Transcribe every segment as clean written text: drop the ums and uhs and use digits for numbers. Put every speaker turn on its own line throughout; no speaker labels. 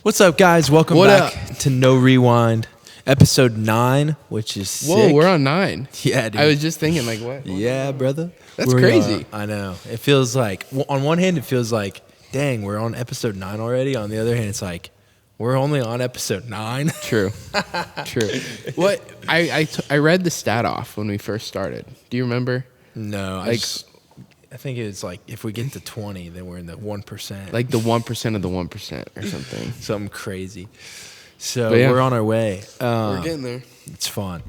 What's up, guys? Welcome back to No Rewind, episode 9, which is sick.
Whoa, we're on 9.
Yeah, dude.
I was just thinking, like, what?
Yeah, brother.
That's crazy.
I know. It feels like, on one hand, it feels like, dang, we're on episode 9 already. On the other hand, it's like, we're only on episode 9.
True. What? I read the stat off when we first started. Do you remember?
No, I think it's like, if we get to 20, then we're in the 1%.
Like the 1% of the 1% or something.
Something crazy. So
yeah.
we're on our way.
We're getting there.
It's fun.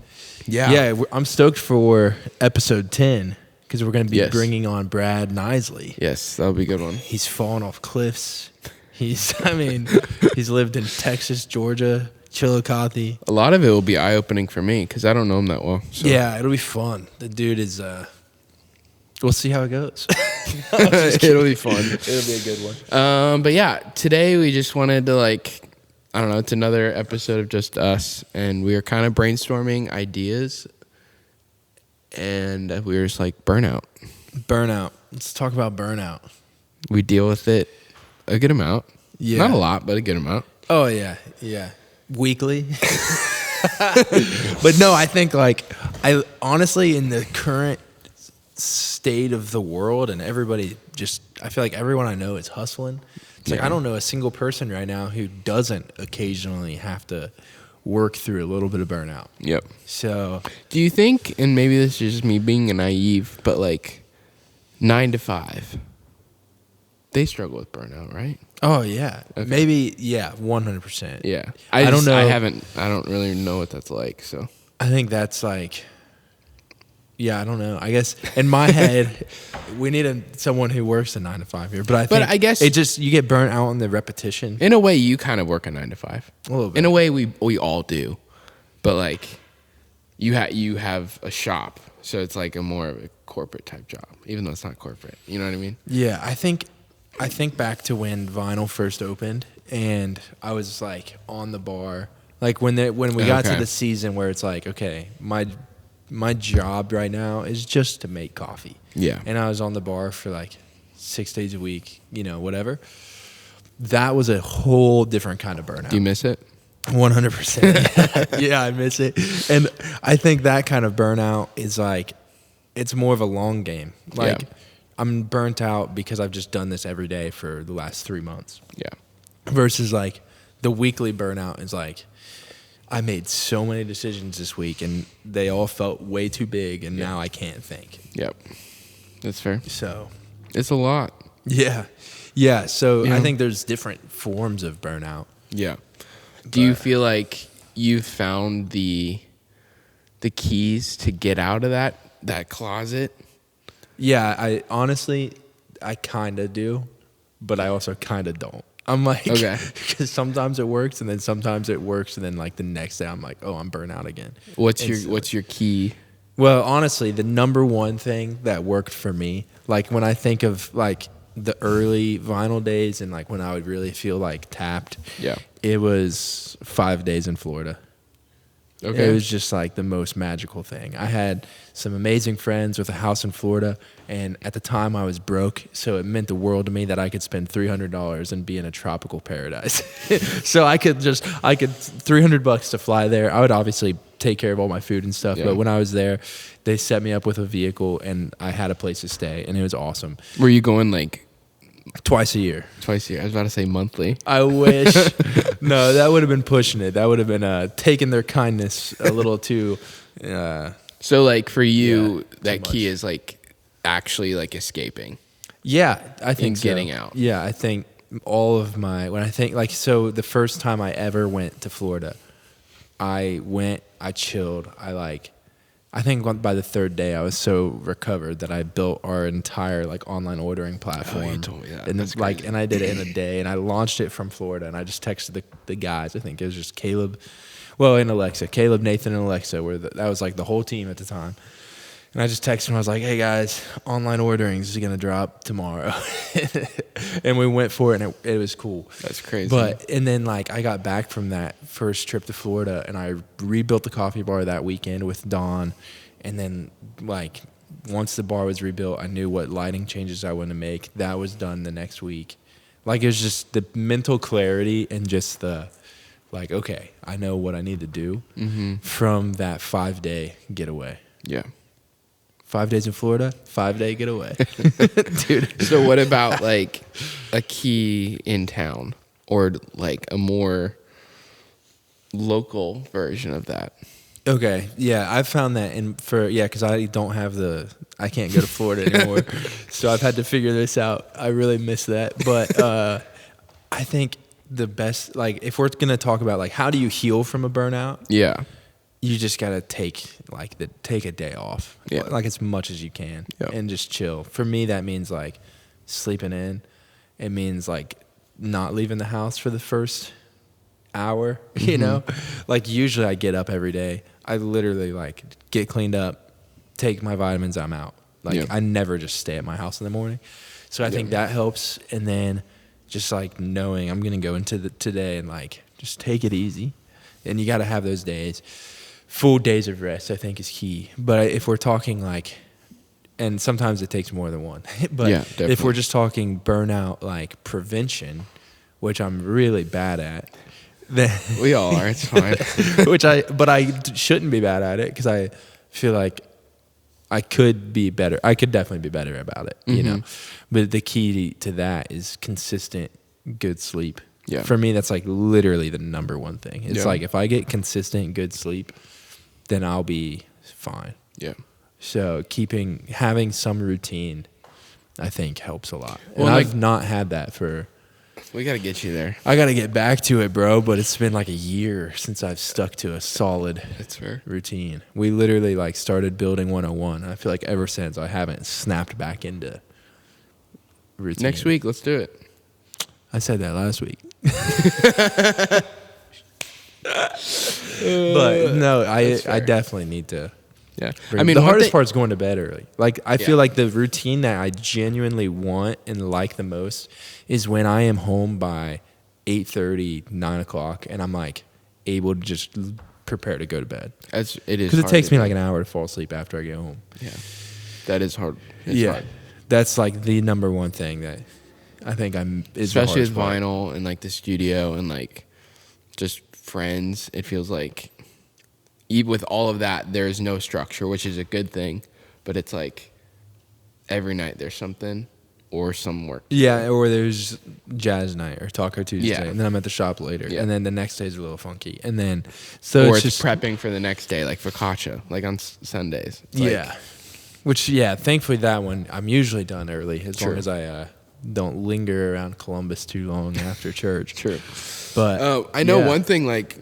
Yeah.
I'm stoked for episode 10 because we're going to be
Yes.
bringing on Brad Nisley.
Yes, that'll be a good one.
He's fallen off cliffs. He's lived in Texas, Georgia, Chillicothe.
A lot of it will be eye-opening for me because I don't know him that well. So.
Yeah, it'll be fun. The dude is, we'll see how it goes.
It'll be fun.
It'll be a good one.
But yeah, today we just wanted to I don't know, it's another episode of just us, and we were kind of brainstorming ideas, and we were just like, burnout.
Burnout. Let's talk about burnout.
We deal with it a good amount.
Yeah.
Not a lot, but a good amount.
Oh, yeah. Weekly. But no, I think I honestly, in the current state of the world and everybody I feel like everyone I know is hustling. It's like I don't know a single person right now who doesn't occasionally have to work through a little bit of burnout.
Yep.
So
Do you think, and maybe this is just me being naive, but 9 to 5, they struggle with burnout, right?
oh yeah.
Okay.
Maybe 100%.
Yeah.
I don't know.
I don't really know what that's like, so.
I think that's I don't know. I guess in my head, we need someone who works a 9 to 5 here. But I guess you get burnt out on the repetition.
In a way, you kind of work a 9 to 5.
A little bit.
In a way, we all do, but you have a shop, so it's like a more of a corporate type job, even though it's not corporate. You know what I mean?
Yeah, I think back to when vinyl first opened, and I was on the bar, when we got to the season where it's okay, my job right now is just to make coffee.
Yeah.
And I was on the bar for 6 days a week, whatever. That was a whole different kind of burnout.
Do you miss it?
100%. Yeah, I miss it. And I think that kind of burnout is it's more of a long game. I'm burnt out because I've just done this every day for the last 3 months.
Yeah.
Versus the weekly burnout is I made so many decisions this week and they all felt way too big and now I can't think.
Yep. That's fair.
So
It's a lot.
yeah. Yeah. So
Yeah.
I think there's different forms of burnout.
Yeah. Do you feel like you've found the keys to get out of that closet?
Yeah, I honestly kind of do, but I also kind of don't. I'm
Okay.
because sometimes it works and then sometimes it works and then the next day I'm oh, I'm burnt out again.
What's your key?
Well, honestly, the number one thing that worked for me, when I think of the early vinyl days and when I would really feel tapped,
Yeah.
it was 5 days in Florida.
Okay.
It was just the most magical thing. I had some amazing friends with a house in Florida, and at the time I was broke, so it meant the world to me that I could spend $300 and be in a tropical paradise. So I could $300 to fly there. I would obviously take care of all my food and stuff, but when I was there, they set me up with a vehicle and I had a place to stay, and it was awesome.
Were you going
Twice a year.
twice a year? I was about to say monthly.
I wish. No, that would have been pushing it. That would have been taking their kindness a little too.
So for you,
Yeah,
that
too
key
much.
is escaping.
Yeah, I think
And
so.
getting out.
Yeah, I think all of so the first time I ever went to Florida, I chilled. I think by the third day I was so recovered that I built our entire online ordering platform.
Oh, you told me that.
And
That's crazy.
and I did it in a day, and I launched it from Florida, and I just texted the guys. I think it was just Caleb, and Alexa. Caleb, Nathan, and Alexa that was the whole team at the time. And I just texted him. I was like, "Hey guys, online ordering is gonna drop tomorrow," and we went for it, and it was cool.
That's crazy.
And then I got back from that first trip to Florida, and I rebuilt the coffee bar that weekend with Dawn, and then once the bar was rebuilt, I knew what lighting changes I wanted to make. That was done the next week. Like, it was just the mental clarity and just the, like, okay, I know what I need to do from that 5-day getaway.
Yeah.
5 days in Florida, 5-day getaway. Dude.
So what about like a key in town or like a more local version of that?
Okay, yeah, I've found that because I can't go to Florida anymore, so I've had to figure this out. I really miss that, but I think the best, like, if we're gonna talk about like how do you heal from a burnout,
Yeah.
you just gotta take a day off, like as much as you can, and just chill. For me, that means like sleeping in. It means like not leaving the house for the first hour. You know, like usually I get up every day. I literally like get cleaned up, take my vitamins, I'm out. Like I never just stay at my house in the morning. So I think that helps. And then just like knowing I'm gonna go into today and like just take it easy. And you got to have those days. Full days of rest, I think, is key. But if we're talking like, and sometimes it takes more than one, but if we're just talking burnout, like prevention, which I'm really bad at, then
we all are, it's fine.
But I shouldn't be bad at it because I feel like I could be better. I could definitely be better about it, you know? But the key to that is consistent, good sleep. Yeah. For me, that's like literally the number one thing. It's like if I get consistent, good sleep, then I'll be fine. Yeah. So having some routine, I think helps a lot. Well, and I've not had that for.
We got to get you there.
I got to get back to it, bro. But it's been like a year since I've stuck to a solid routine. We literally like started building 101. I feel like ever since I haven't snapped back into routine.
Next week, let's do it.
I said that last week. But no, I definitely need to.
Yeah.
I mean, the hardest part is going to bed early. Like, I feel like the routine that I genuinely want and like the most is when I am home by 8:30, 9 o'clock, and I'm like able to just prepare to go to bed.
It is
because it takes me like an hour to fall asleep after I get home.
Yeah, that is hard. It's hard.
That's like the number one thing that I think
especially with vinyl and like the studio and like just friends. It feels like even with all of that, there is no structure, which is a good thing. But it's like every night there's something or some work.
Yeah, or there's jazz night or Taco Tuesday, and then I'm at the shop later, and then the next day's a little funky, and then
or it's just prepping for the next day, like focaccia, like on Sundays.
Which thankfully that one I'm usually done early as long as I don't linger around Columbus too long after church.
True.
But
I know one thing like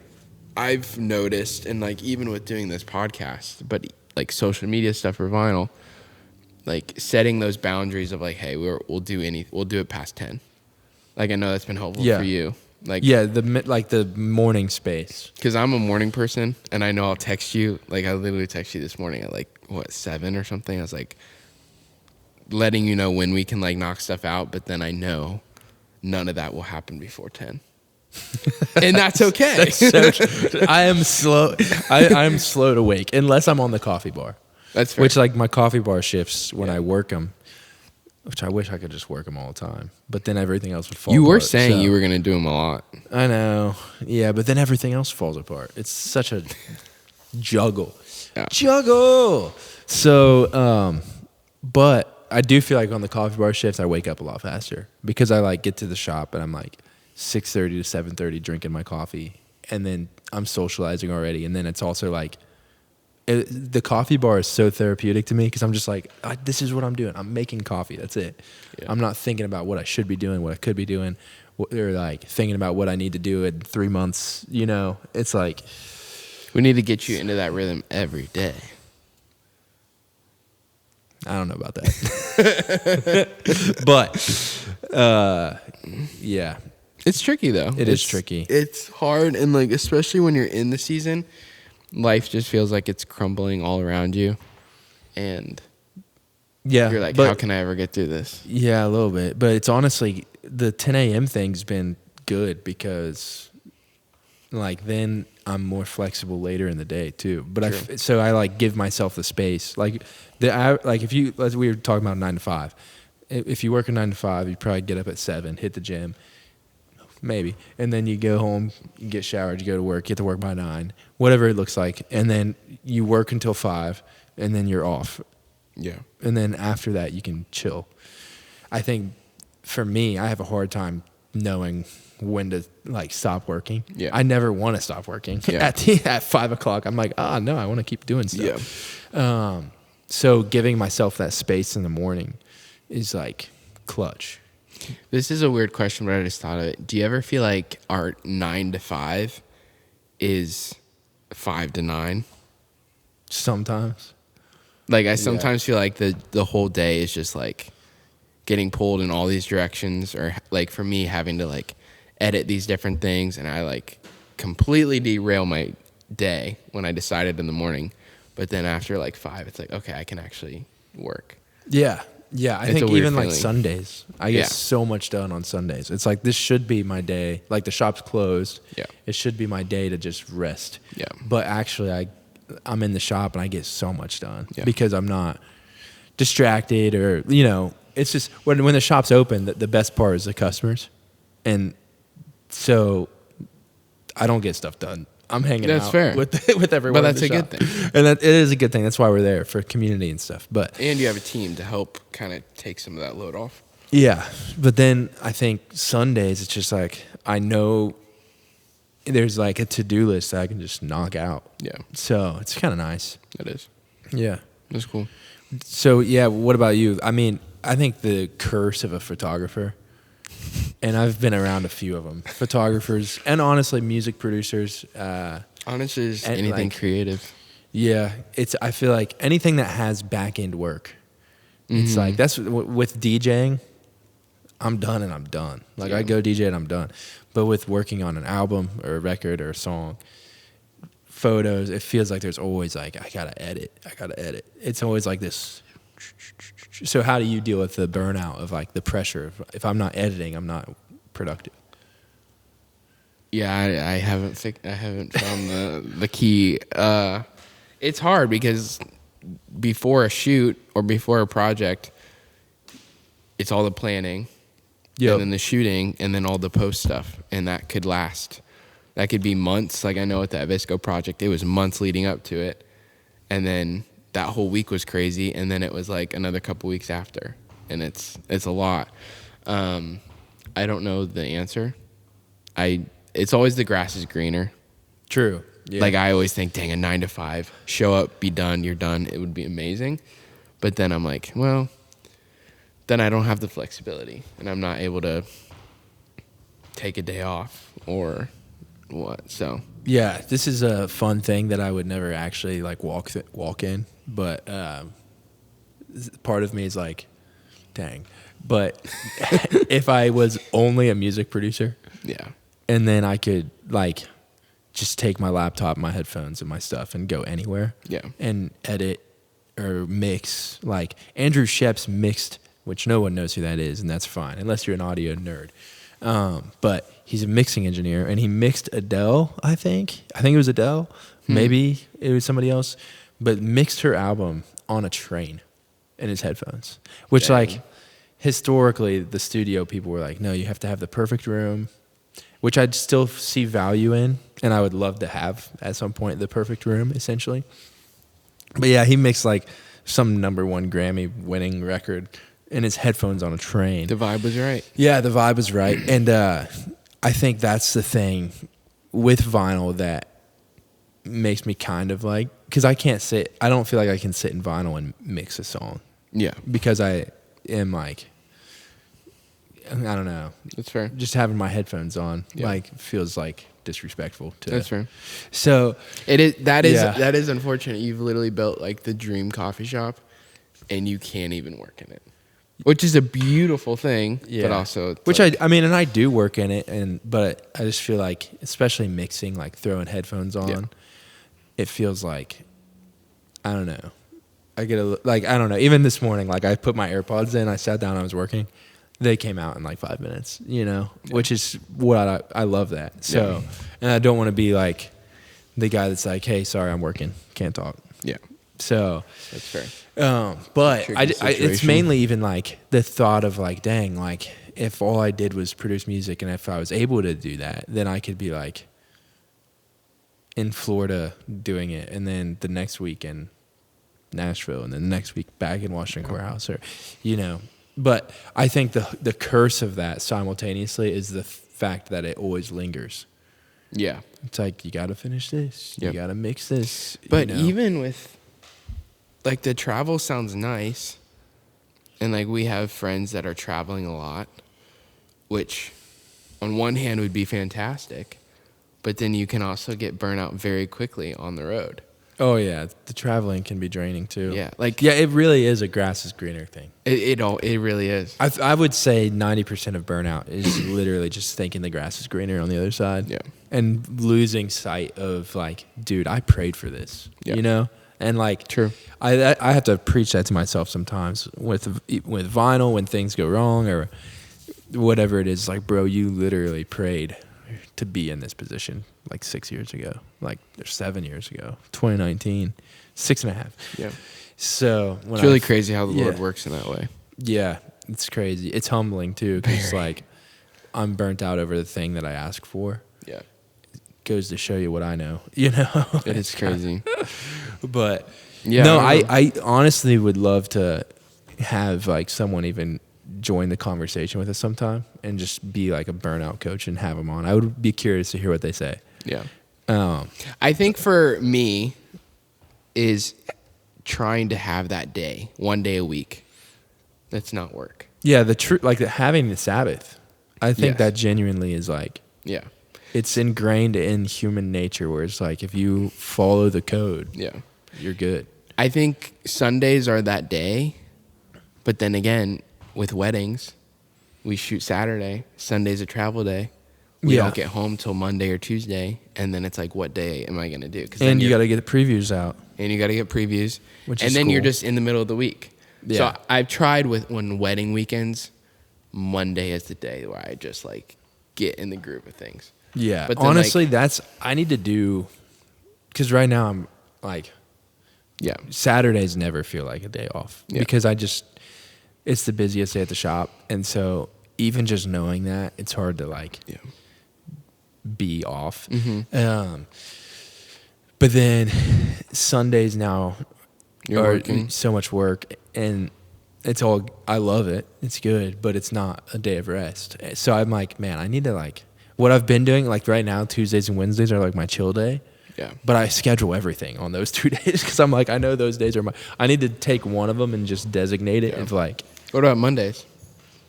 I've noticed, and like even with doing this podcast, but like social media stuff for vinyl, like setting those boundaries of like, hey, we'll do it past 10. Like I know that's been helpful for you. Like
the morning space.
Because I'm a morning person, and I know I'll text you. Like I literally text you this morning at like 7 or something. I was like letting you know when we can like knock stuff out, but then I know none of that will happen before 10. And that's okay.
That's so true. I am slow. I'm slow to wake unless I'm on the coffee bar.
That's fair.
Which like my coffee bar shifts when I work them, which I wish I could just work them all the time. But then everything else would fall apart.
You were saying you were going to do them a lot.
I know. Yeah, but then everything else falls apart. It's such a juggle. Yeah. Juggle. So, but I do feel like on the coffee bar shifts, I wake up a lot faster because I like get to the shop and I'm like 6:30 to 7:30 drinking my coffee, and then I'm socializing already, and then it's also like the coffee bar is so therapeutic to me because I'm just like, this is what I'm doing. I'm making coffee. That's it. Yeah. I'm not thinking about what I should be doing, what I could be doing, or like thinking about what I need to do in 3 months. You know, it's like
we need to get you into that rhythm every day.
I don't know about that, but yeah.
It's tricky though.
It's tricky.
It's hard, and like especially when you're in the season, life just feels like it's crumbling all around you, and you're like, how can I ever get through this?
Yeah, a little bit, but it's honestly the 10 a.m. thing's been good because like then I'm more flexible later in the day too. But so I like give myself the space. Like if you we were talking about 9 to 5. if you work a 9 to 5, you probably get up at 7, hit the gym, maybe, and then you go home, you get showered, you go to work, get to work by 9, whatever it looks like, and then you work until 5, and then you're off.
Yeah.
And then after that, you can chill. I think for me, I have a hard time knowing when to like stop working.
Yeah.
I never want to stop working.
Yeah.
At 5 o'clock, I'm like, no, I want to keep doing stuff.
Yeah.
So giving myself that space in the morning is like clutch.
This is a weird question, but I just thought of it. Do you ever feel like our 9 to 5 is 5 to 9?
Sometimes.
Like I sometimes feel like the whole day is just like getting pulled in all these directions, or like for me having to like edit these different things, and I like completely derail my day when I decided in the morning. But then after like 5, it's like, okay, I can actually work.
Yeah. Yeah. I
It's
think
a weird
even like
feeling.
Sundays, I get so much done on Sundays. It's like, this should be my day. Like the shop's closed.
Yeah.
It should be my day to just rest.
Yeah.
But actually I'm in the shop and I get so much done
because
I'm not distracted or, you know, it's just when the shop's open, the best part is the customers. And so I don't get stuff done. I'm hanging out
fair.
with everyone.
But that's
in the
a
shop.
good thing.
And it is a good thing. That's why we're there, for community and stuff.
And you have a team to help kind of take some of that load off.
Yeah. But then I think Sundays, it's just like, I know there's like a to-do list that I can just knock out.
Yeah.
So it's kind of nice.
It is.
Yeah.
That's cool.
So, yeah, what about you? I mean, I think the curse of a photographer, and I've been around a few of them, photographers and honestly music producers.
Honestly, just
and
anything
like,
creative.
Yeah. I feel like anything that has back-end work, it's like, that's with DJing, I'm done and I'm done. Like I go DJ and I'm done. But with working on an album or a record or a song, photos, it feels like there's always like, I gotta edit. It's always like this. So how do you deal with the burnout of like the pressure? If I'm not editing, I'm not productive.
Yeah, I haven't found the key. It's hard because before a shoot or before a project, it's all the planning.
Yep.
And then the shooting, and then all the post stuff, and that could last. That could be months. Like I know with that Visco project, it was months leading up to it, and then that whole week was crazy, and then it was like another couple weeks after, and it's a lot. I don't know the answer. It's always the grass is greener.
True. Yeah.
Like I always think, dang, a 9 to 5, show up, be done, you're done. It would be amazing, but then I'm like, well. Then I don't have the flexibility, and I'm not able to take a day off or what. So
yeah, this is a fun thing that I would never actually like walk in, but part of me is like, dang. But if I was only a music producer,
yeah,
and then I could like just take my laptop, my headphones, and my stuff and go anywhere, and edit or mix. Like Andrew Shep's mixed, which no one knows who that is, and that's fine, unless you're an audio nerd. But he's a mixing engineer, and he mixed Adele, I think. it was Adele. Maybe it was somebody else. But mixed her album on a train in his headphones. Which, like, historically, the studio people were like, no, you have to have the perfect room, which I'd still see value in, and I would love to have, at some point, the perfect room, essentially. But, yeah, he mixed, like, some #1 Grammy-winning record in his headphones on a train.
the vibe was right.
Yeah, the vibe was right. And I think that's the thing with vinyl that makes me kind of like, because I don't feel like I can sit in vinyl and mix a song.
Yeah.
Because I am like, I don't know.
That's fair.
Just having my headphones on like feels like disrespectful to.
That's fair.
So
that is unfortunate. You've literally built like the dream coffee shop, and you can't even work in it. Which is a beautiful thing, but also
I mean, and I do work in it, but I just feel like, especially mixing, like throwing headphones on, it feels like, I don't know. I don't know. Even this morning, like I put my AirPods in, I sat down, I was working. They came out in like 5 minutes, which is what I love that. So, and I don't want to be like the guy that's like, hey, sorry, I'm working, can't talk.
Yeah.
So
That's fair.
but
Tricky
it's
situation.
mainly even like the thought of like, dang, like if all I did was produce music and if I was able to do that, then I could be like in Florida doing it, and then the next week in Nashville, and then the next week back in Washington Courthouse, or But I think the curse of that simultaneously is the fact that it always lingers.
Yeah.
It's like you got to finish this,
Yep.
you got to mix this.
But even with, like, the travel sounds nice, and like we have friends that are traveling a lot, which on one hand would be fantastic, but then you can also get burnout very quickly on the road.
Oh yeah, the traveling can be draining too.
Yeah, like
it really is a grass is greener thing.
it really is.
I would say 90% of burnout is literally just thinking the grass is greener on the other side.
Yeah.
And losing sight of like, dude, I prayed for this.
Yeah.
And like,
True.
I have to preach that to myself sometimes with vinyl when things go wrong or whatever it is. Like, bro, you literally prayed to be in this position like 6 years ago, like 7 years ago, 2019, 6.5.
Yeah.
So
It's really crazy how the Lord works in that way.
Yeah, it's crazy. It's humbling too, because like I'm burnt out over the thing that I ask for.
Yeah.
Goes to show you what I know,
It is crazy.
But
Yeah.
no, I honestly would love to have like someone even join the conversation with us sometime and just be like a burnout coach and have them on. I would be curious to hear what they say.
Yeah. I think for me is trying to have that day, 1 day a week. That's not work.
Yeah, the truth, like having the Sabbath. I think
Yes.
that genuinely is like,
Yeah.
it's ingrained in human nature where it's like if you follow the code,
Yeah.
you're good.
I think Sundays are that day, but then again, with weddings, we shoot Saturday. Sunday's a travel day. We
Yeah.
don't get home till Monday or Tuesday, and then it's like, what day am I going to do?
And you got to get the previews out.
And you got to get previews,
Which
and
is
then you're
cool.
just in the middle of the week.
Yeah.
So I've tried when wedding weekends, Monday is the day where I just like get in the groove of things.
Yeah.
But then,
honestly, I need to do, because right now I'm like,
Yeah.
Saturdays never feel like a day off
Yeah.
because it's the busiest day at the shop. And so even just knowing that, it's hard to like
Yeah.
be off.
Mm-hmm.
But then Sundays now
You're
are
working.
so much work, and I love it. It's good, but it's not a day of rest. So I'm like, man, I need to like, what I've been doing, like right now, Tuesdays and Wednesdays are like my chill day.
Yeah.
But I schedule everything on those 2 days because I'm like, I know those days are I need to take one of them and just designate it as like.
What about Mondays?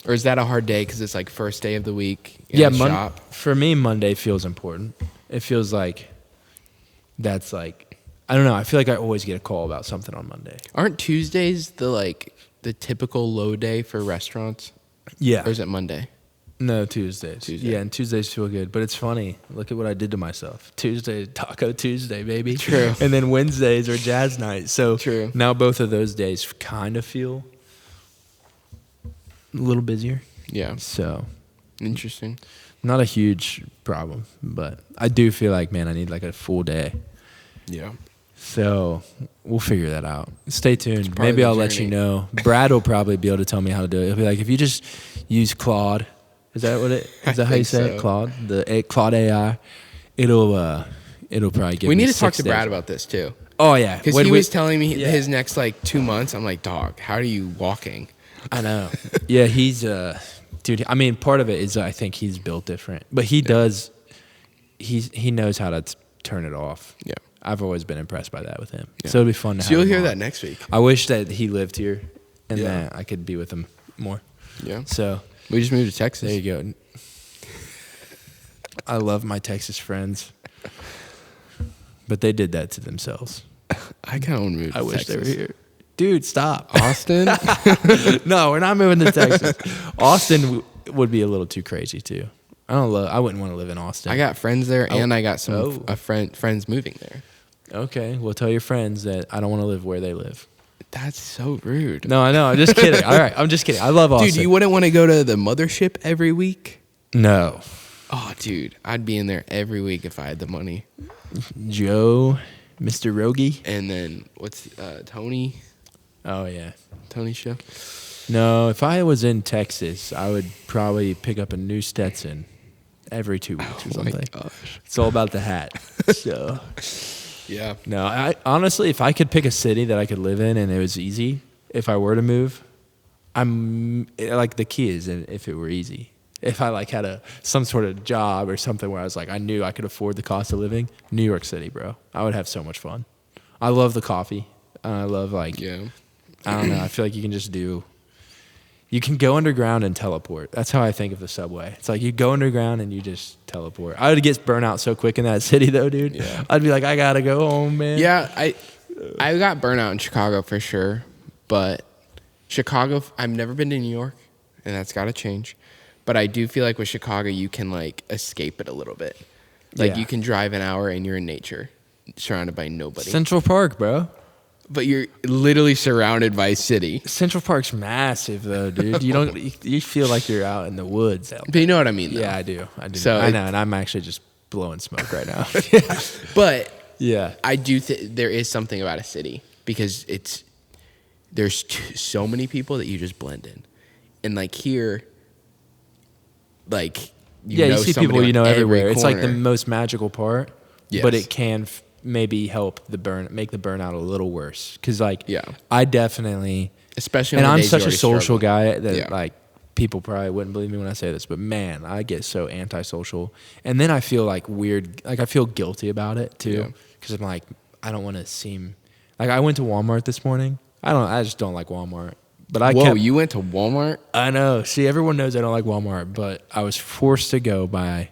Or is that a hard day because it's like first day of the week in the shop?
For me, Monday feels important. It feels like that's like, I don't know. I feel like I always get a call about something on Monday.
Aren't Tuesdays the typical low day for restaurants?
Yeah.
Or is it Monday?
No, Tuesdays.
Tuesday.
Yeah, and Tuesdays feel good. But it's funny. Look at what I did to myself. Tuesday, Taco Tuesday, baby.
True.
And then Wednesdays are jazz night. So
True.
now both of those days kind of feel a little busier.
Yeah.
So
Interesting.
not a huge problem. But I do feel like, man, I need like a full day.
Yeah.
So we'll figure that out. Stay tuned.
part of
Maybe
the
I'll let you
journey.
know. Brad will probably be able to tell me how to do it. He'll be like, if you just use Claude, is that what it? Is that how you
think
say
so.
it? Claude, Claude AI. It'll probably give.
We
me
need to talk
6
to Brad
days.
about this too.
Oh yeah,
Because
When
he
we-
was telling me
yeah.
his next like 2 months. I'm like, dog, how are you walking?
I know. Yeah, he's dude. I mean, part of it is I think he's built different, but he does. He knows how to turn it off.
Yeah.
I've always been impressed by that with him.
Yeah.
So it'll be fun to.
So
have
you'll
him
hear
on.
that next week.
I wish that he lived here and
Yeah.
that I could be with him more.
Yeah.
So
We just moved to Texas.
there you go. I love my Texas friends, but they did that to themselves.
I kind of want to move to
I wish
Texas.
they were here. Dude, stop.
Austin?
No, we're not moving to Texas. Austin would be a little too crazy too. I wouldn't want to live in Austin.
I got friends there, and I got some
Oh.
friends moving there.
Okay, well, tell your friends that I don't want to live where they live.
That's so rude.
No, I know. I'm just kidding. All right, I'm just kidding. I love Austin.
Dude, you wouldn't want to go to the mothership every week?
No.
Oh, dude, I'd be in there every week if I had the money.
Joe Mr. Rogie.
And then what's Tony?
Oh yeah.
Tony's show.
No, if I was in Texas, I would probably pick up a new Stetson every 2 weeks or something.
Oh my gosh.
It's all about the hat. So
Yeah.
no, I honestly, if I could pick a city that I could live in and it was easy, if I were to move, like the key is if it were easy. If I like had some sort of job or something where I was like, I knew I could afford the cost of living, New York City, bro. I would have so much fun. I love the coffee. I love I don't know. I feel like you can go underground and teleport. That's how I think of the subway. It's like you go underground and you just teleport. I would get burnout so quick in that city though, dude.
Yeah.
I'd be like, I gotta go home, man.
Yeah, I got burnout in Chicago for sure, but Chicago, I've never been to New York, and that's got to change. But I do feel like with Chicago, you can like escape it a little bit. Like you can drive an hour and you're in nature, surrounded by nobody.
Central Park, bro.
But you're literally surrounded by city.
Central Park's massive though, dude. You feel like you're out in the woods.
But you know what I mean, though.
Yeah, I do.
So
I know, and I'm actually just blowing smoke right now.
But
yeah,
I do there is something about a city because there's so many people that you just blend in. And like here, like
you see people you know everywhere. It's like the
corner.
most magical part,
Yes.
but it can maybe help make the burnout a little worse. Because
Yeah.
I definitely,
Especially
and
on the
I'm
days
such
you
a
already
social
struggle.
guy that
Yeah.
like people probably wouldn't believe me when I say this, but man, I get so antisocial, and then I feel like weird, like I feel guilty about it
Yeah.
too, because I'm like I don't want to seem like I went to Walmart this morning. I just don't like Walmart. But
you went to Walmart?
I know. See, everyone knows I don't like Walmart, but I was forced to go by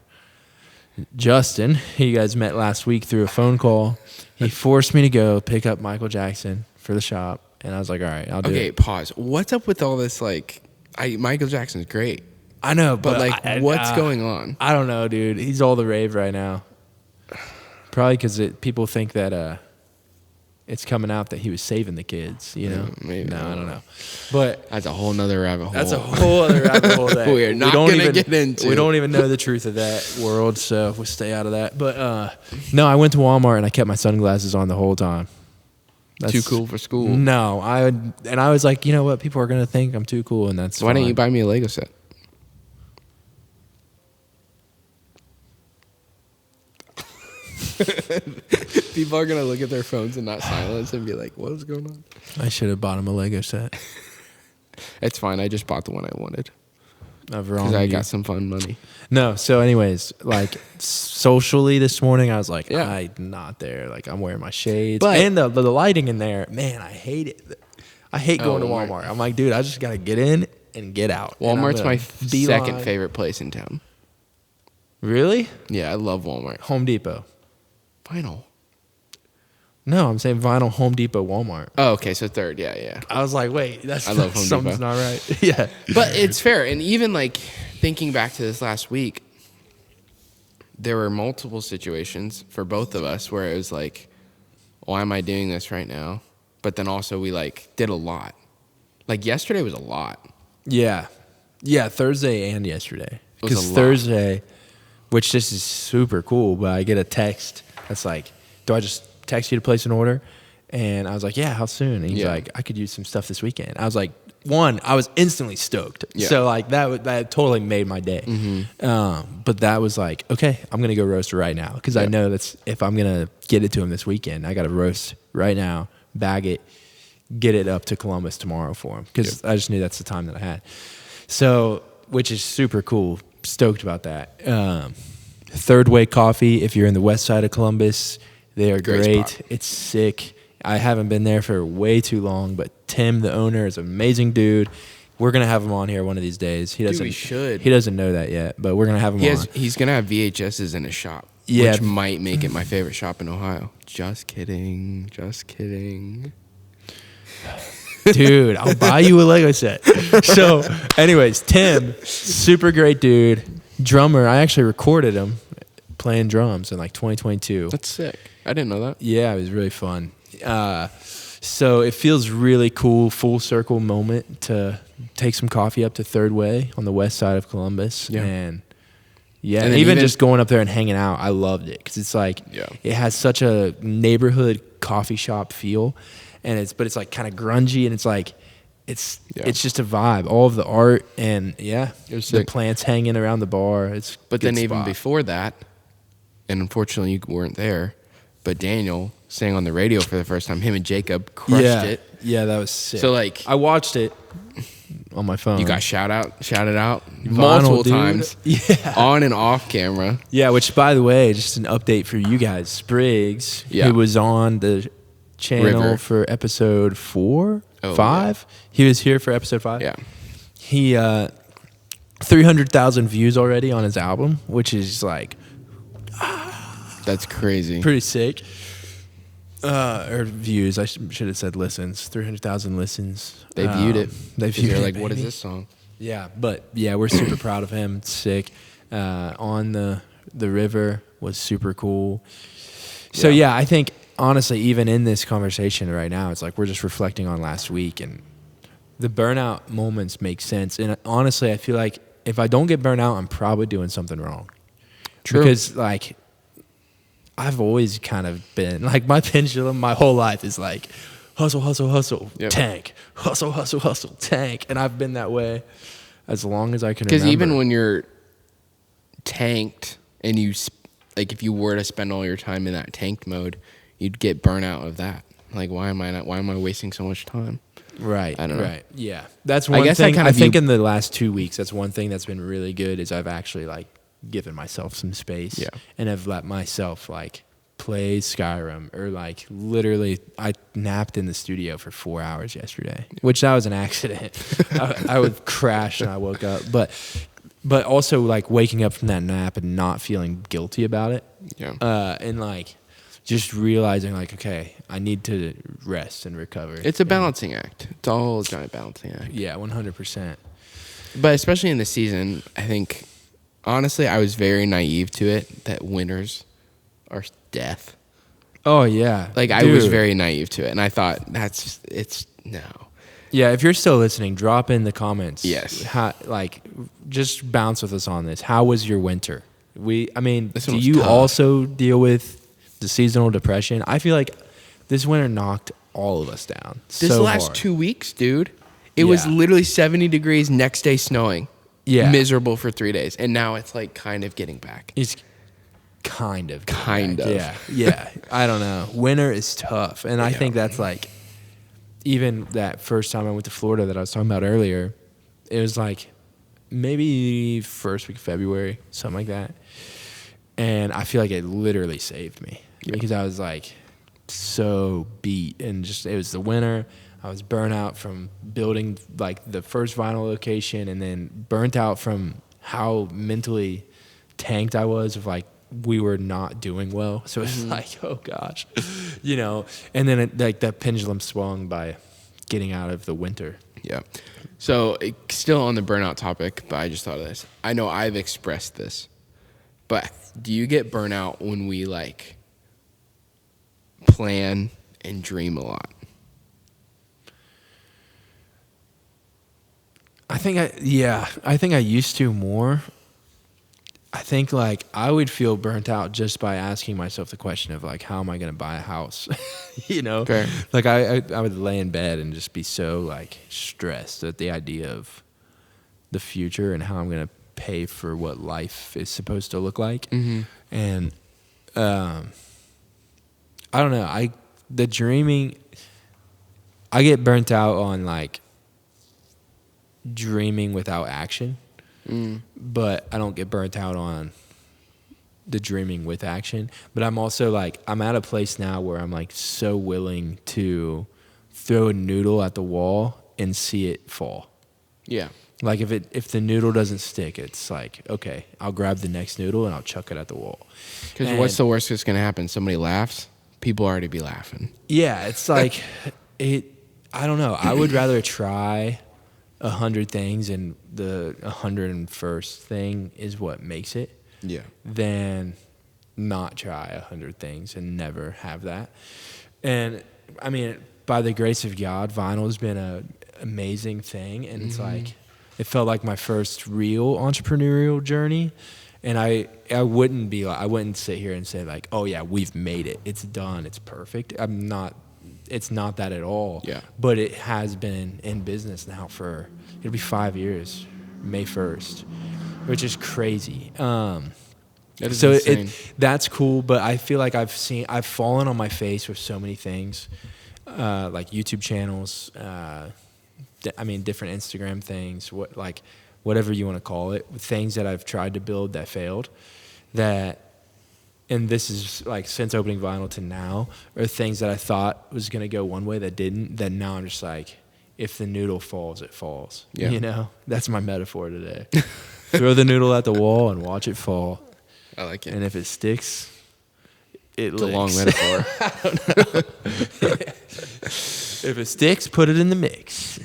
Justin, who you guys met last week through a phone call. He forced me to go pick up Michael Jackson for the shop, and I was like, all right, I'll do it.
Okay, pause. What's up with all this? Like, Michael Jackson's great,
I know,
but like, what's going on?
I don't know, dude. He's all the rave right now. Probably because people think that it's coming out that he was saving the kids, you know?
Maybe.
No, I don't know. But
That's a whole nother rabbit hole.
that's a whole other rabbit hole that
We are not gonna get into.
We don't even know the truth of that world, so we'll stay out of that. But no, I went to Walmart and I kept my sunglasses on the whole time.
Too cool for school.
No, I was like, you know what? People are gonna think I'm too cool, and that's
Why didn't you buy me a Lego set? People are gonna look at their phones and not silence and be like, "What is going on?"
I should have bought him a Lego set.
It's fine. I just bought the one I wanted
Of
because I got some fun money.
No, so anyways, like socially this morning, I was like,
Yeah.
I'm not there. Like I'm wearing my shades,
But-
and the lighting in there, man, I hate it. I hate going to Walmart. I'm like, dude, I just gotta get in and get out. And I'm
Walmart's
gonna
my
beeline-
second favorite place in town.
Really?
Yeah, I love Walmart.
Home Depot.
Vinyl.
No, I'm saying Vinyl, Home Depot, Walmart.
Oh, okay, so third. Yeah.
I was like, wait,
I love Home
something's
Depot.
not right. Yeah,
But it's fair. And even like thinking back to this last week, there were multiple situations for both of us where it was like, why am I doing this right now? But then also we like did a lot. Like yesterday was a lot.
yeah. Thursday and yesterday.
It was a
Because
lot.
Thursday, which this is super cool, but I get a text that's like, do I just text you to place an order? And I was like, yeah, how soon? And he's
Yeah.
like, I could use some stuff this weekend. I was like, I was instantly stoked.
Yeah.
So like that totally made my day. But that was like, okay, I'm gonna go roast right now because I
Yeah.
know that's if I'm gonna get it to him this weekend, I got to roast right now, bag it, get it up to Columbus tomorrow for him because I just knew that's the time that I had. So, which is super cool. Stoked about that. Third Way Coffee, if you're in the west side of Columbus, they are
Great
great.
spot.
It's sick. I haven't been there for way too long, but Tim, the owner, is an amazing dude. We're gonna have him on here one of these days. He doesn't.
we should.
He doesn't know that yet, but we're gonna have him on.
He's going to have VHSs in his shop.
Yeah.
Which might make it my favorite shop in Ohio. Just kidding.
Dude, I'll buy you a Lego set. So, anyways, Tim, super great dude, drummer. I actually recorded him playing drums in like 2022.
That's sick. I didn't know that.
Yeah, it was really fun. So it feels really cool, full circle moment to take some coffee up to Third Way on the west side of Columbus.
Yeah.
And Yeah,
And
and
then
even
even-
just going up there and hanging out, I loved it because it's like it has such a neighborhood coffee shop feel, and it's like kind of grungy, and it's like it's just a vibe. All of the art and
It was
the
sick.
plants hanging around the bar. It's
But
good
then even
spot.
before that, and unfortunately you weren't there, but Daniel sang on the radio for the first time. Him and Jacob crushed it.
Yeah, that was sick.
So, like-
I watched it on my phone.
You got shouted out
Vinyl,
multiple
dude.
times,
Yeah.
on and off camera.
Yeah, which by the way, just an update for you guys. Spriggs,
Yeah.
who was on the channel
River.
for episode 4,
Oh,
5. He was here for episode 5.
Yeah,
He 300,000 views already on his album, which is like
that's crazy.
pretty sick. Or views, I should have said listens. 300,000 listens.
They viewed it.
They viewed
You're
it.
like, what is
baby.
this song?
Yeah, but yeah, we're super proud of him. It's sick. On the river was super cool. So yeah, I think honestly, even in this conversation right now, it's like we're just reflecting on last week, and the burnout moments make sense. And honestly, I feel like if I don't get burnt out, I'm probably doing something wrong.
True.
Because like I've always kind of been like my pendulum my whole life is like hustle, hustle, hustle,
Yep.
tank, hustle, hustle, hustle, tank. And I've been that way as long as I can remember.
Because even when you're tanked and like if you were to spend all your time in that tanked mode, you'd get burnout of that. Like, why am I wasting so much time?
Right.
I don't know.
Right. Yeah. That's one
guess I
thing.
kind
I
of
think
view-
in the last 2 weeks, that's one thing that's been really good is I've actually like given myself some space.
Yeah.
And I've let myself like play Skyrim or like literally I napped in the studio for 4 hours yesterday, which that was an accident. I would crash and I woke up, but also like waking up from that nap and not feeling guilty about it.
Yeah.
And like just realizing like, okay, I need to rest and recover.
It's a balancing act. It's all a giant balancing act.
Yeah, 100%.
But especially in the season, I think, honestly, I was very naive to it that winners are death.
Oh yeah,
Like, I was
Dude.
very naive to it. And I thought, no.
Yeah, if you're still listening, drop in the comments.
Yes.
How, like, just bounce with us on this. How was your winter? This
This
do
one was
you
tough.
also deal with the seasonal depression? I feel like this winter knocked all of us down.
This
so
last
hard.
2 weeks, dude, it was
Yeah.
literally 70 degrees, next day snowing.
Yeah.
Miserable for 3 days. And now it's like kind of getting back.
It's kind of.
Kind of.
Yeah. Yeah. I don't know. Winter is tough. And I
Yeah.
think that's like, even that first time I went to Florida that I was talking about earlier, it was like maybe first week of February, something like that. And I feel like it literally saved me because I was like so beat and just, it was the winter. I was burnt out from building like the first vinyl location and then burnt out from how mentally tanked I was of like we were not doing well. So it's like, oh gosh, and then it, like that pendulum swung by getting out of the winter.
Yeah. So, still on the burnout topic, but I just thought of this. I know I've expressed this, but do you get burnout when we like plan and dream a lot?
I think I used to more. I think like I would feel burnt out just by asking myself the question of like, how am I going to buy a house?
Fair.
Like I would lay in bed and just be so like stressed at the idea of the future and how I'm going to pay for what life is supposed to look like.
Mm-hmm.
And I don't know. The dreaming, I get burnt out on like dreaming without action. But I don't get burnt out on the dreaming with action. But I'm also like, I'm at a place now where I'm like so willing to throw a noodle at the wall and see it fall.
Yeah.
Like if the noodle doesn't stick, it's like, okay, I'll grab the next noodle and I'll chuck it at the wall.
Because
And-
what's the worst that's going to happen? Somebody laughs, people already be laughing.
Yeah, it's like, I don't know. I would rather try 100 things and the 101st thing is what makes it
Yeah.
than not try 100 things and never have that. And I mean, by the grace of God, vinyl has been an amazing thing. And it's like, it felt like my first real entrepreneurial journey. And I wouldn't sit here and say like, oh yeah, we've made it. It's done. It's perfect. It's not that at all.
Yeah.
But it has been in business now it'll be 5 years, May 1st, which is crazy.
That is
so
insane.
that's cool, but I feel like I've fallen on my face with so many things, like YouTube channels, different Instagram things, whatever you want to call it, things that I've tried to build that failed, and this is like since opening vinyl to now, or things that I thought was going to go one way that didn't, that now I'm just like, if the noodle falls, it falls.
Yeah.
You know, that's my metaphor today. Throw the noodle at the wall and watch it fall.
I like it.
And if it sticks,
It's a long metaphor.
I don't know. If it sticks, put it in the mix.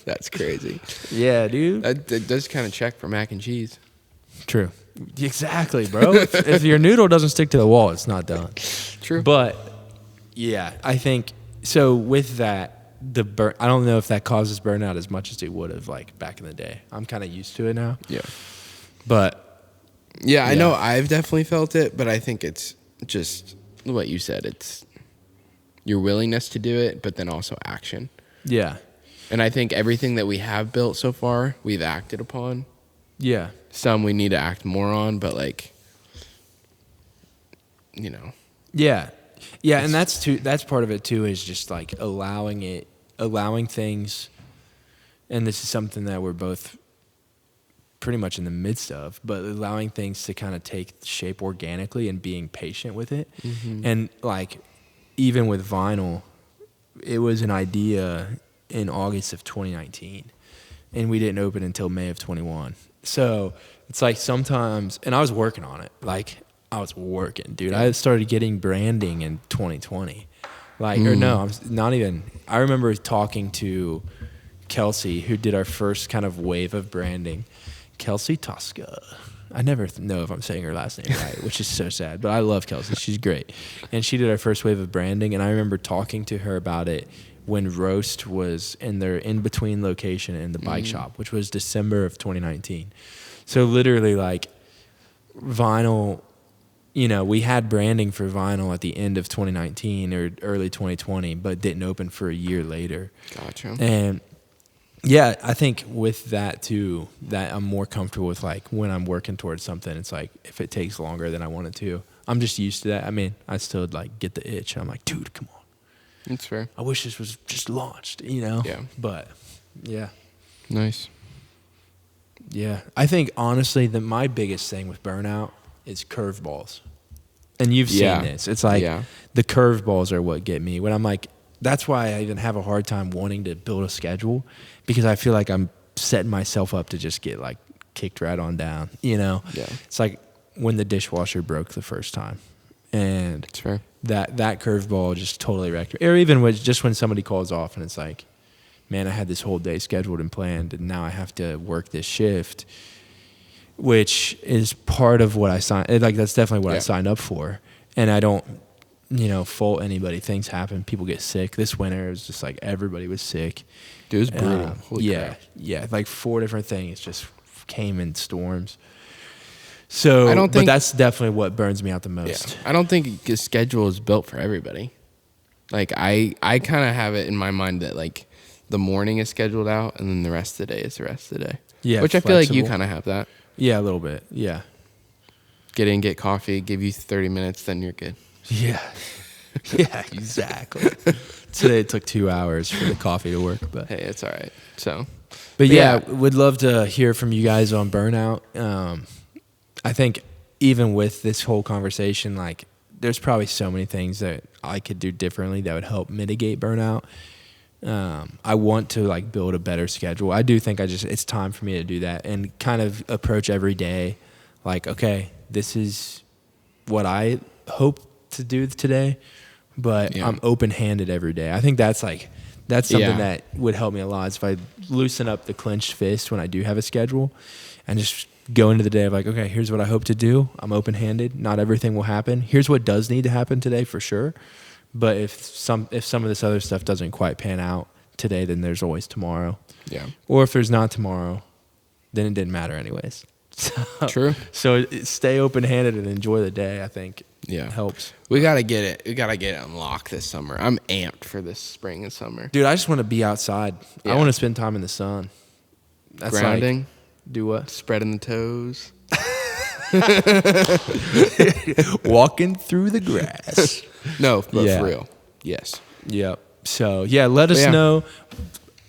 That's crazy.
Yeah, dude.
That does kind of check for mac and cheese.
True. Exactly, bro. if your noodle doesn't stick to the wall, it's not done.
True.
But yeah, I think so. With that, I don't know if that causes burnout as much as it would have like back in the day. I'm kind of used to it now.
Yeah.
But
yeah, I know I've definitely felt it, but I think it's just what you said. It's your willingness to do it, but then also action.
yeah,
And I think everything that we have built so far, we've acted upon.
yeah,
Some we need to act more on, but like, you know.
yeah, and that's part of it too, is just like allowing things, and this is something that we're both pretty much in the midst of, but allowing things to kind of take shape organically and being patient with it.
Mm-hmm.
And like, even with vinyl, it was an idea in August of 2019, and we didn't open until May of 21. So it's like sometimes, and I was working on it. Like, I was working, dude. I started getting branding in 2020. Like, or no, I was not even, I remember talking to Kelsey, who did our first kind of wave of branding. Kelsey Tosca. I never know if I'm saying her last name right, which is so sad. But I love Kelsey. She's great. And she did our first wave of branding. And I remember talking to her about it when Roast was in their in-between location in the bike shop, which was December of 2019. So literally, like, vinyl, you know, we had branding for vinyl at the end of 2019 or early 2020, but didn't open for a year later.
Gotcha.
And yeah, I think with that too, that I'm more comfortable with, like, when I'm working towards something, it's like, if it takes longer than I want it to, I'm just used to that. I mean, I still like get the itch. I'm like, dude, come on.
That's fair.
I wish this was just launched, you know?
Yeah.
But yeah.
Nice.
Yeah. I think honestly that my biggest thing with Burnout is curveballs. And you've seen this. It's like the curveballs are what get me. When I'm like, that's why I even have a hard time wanting to build a schedule, because I feel like I'm setting myself up to just get like kicked right on down, you know?
Yeah.
It's like when the dishwasher broke the first time. And
That's fair.
that curveball just totally wrecked me. Or even just when somebody calls off and it's like, man, I had this whole day scheduled and planned, and now I have to work this shift, which is part of what I signed. Like, that's definitely what I signed up for. And I don't, you know, fault anybody. Things happen. People get sick. This winter, it was just like everybody was sick.
Dude, it was brutal. Holy crap.
Yeah. Like 4 different things just came in storms. So,
I don't think,
but that's definitely what burns me out the most.
Yeah. I don't think a schedule is built for everybody. Like, I kind of have it in my mind that, like, the morning is scheduled out, and then the rest of the day is the rest of the day. Yeah, which I feel like you kind of have that.
Yeah, a little bit. Yeah.
Get in, get coffee, give you 30 minutes, then you're good.
Yeah. Yeah, exactly. Today it took 2 hours for the coffee to work, but
hey, it's all right. So,
but yeah, would love to hear from you guys on Burnout. I think even with this whole conversation, like, there's probably so many things that I could do differently that would help mitigate burnout. I want to, like, build a better schedule. I do think it's time for me to do that and kind of approach every day like, okay, this is what I hope to do today, but I'm open-handed every day. I think that's something that would help me a lot, is if I loosen up the clenched fist when I do have a schedule and just go into the day of like, okay, here's what I hope to do. I'm open-handed. Not everything will happen. Here's what does need to happen today for sure. But if some of this other stuff doesn't quite pan out today, then there's always tomorrow.
Yeah.
Or if there's not tomorrow, then it didn't matter anyways.
True.
So stay open-handed and enjoy the day, I think.
Yeah.
Helps.
We got to get it. We got to get it unlocked this summer. I'm amped for this spring and summer.
Dude, I just want to be outside.
Yeah.
I want to spend time in the sun. That's
Grounding.
Like, do what?
Spreading the toes.
Walking through the grass.
No, but
Yeah.
for real. Yes.
Yep. So, yeah, let us
Yeah.
know.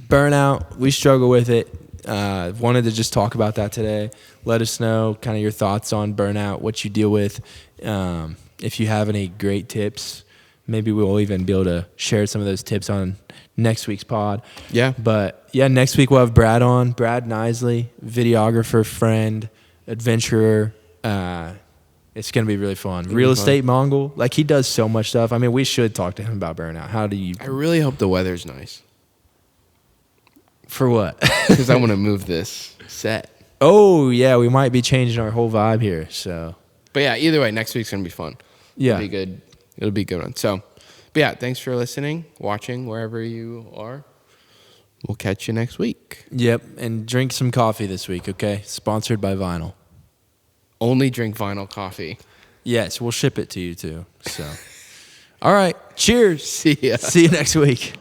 Burnout, we struggle with it. Wanted to just talk about that today. Let us know kind of your thoughts on burnout, what you deal with. If you have any great tips, maybe we'll even be able to share some of those tips on next week's pod.
Yeah.
But, yeah, next week we'll have Brad on. Brad Nisley, videographer, friend, adventurer. It's going to be really fun. Real estate Mongol. Like, he does so much stuff. I mean, we should talk to him about burnout. How do you...
I really hope the weather's nice.
For what?
Because I want to move this set.
Oh, yeah, we might be changing our whole vibe here. So,
But yeah, either way, next week's going to be fun.
yeah.
It'll be good. It'll be a good one. So, but yeah, thanks for listening, watching, wherever you are. We'll catch you next week.
Yep. And drink some coffee this week, okay? Sponsored by Vinyl.
Only drink vinyl coffee.
Yes, we'll ship it to you too. So, all right. Cheers.
See ya.
See you next week.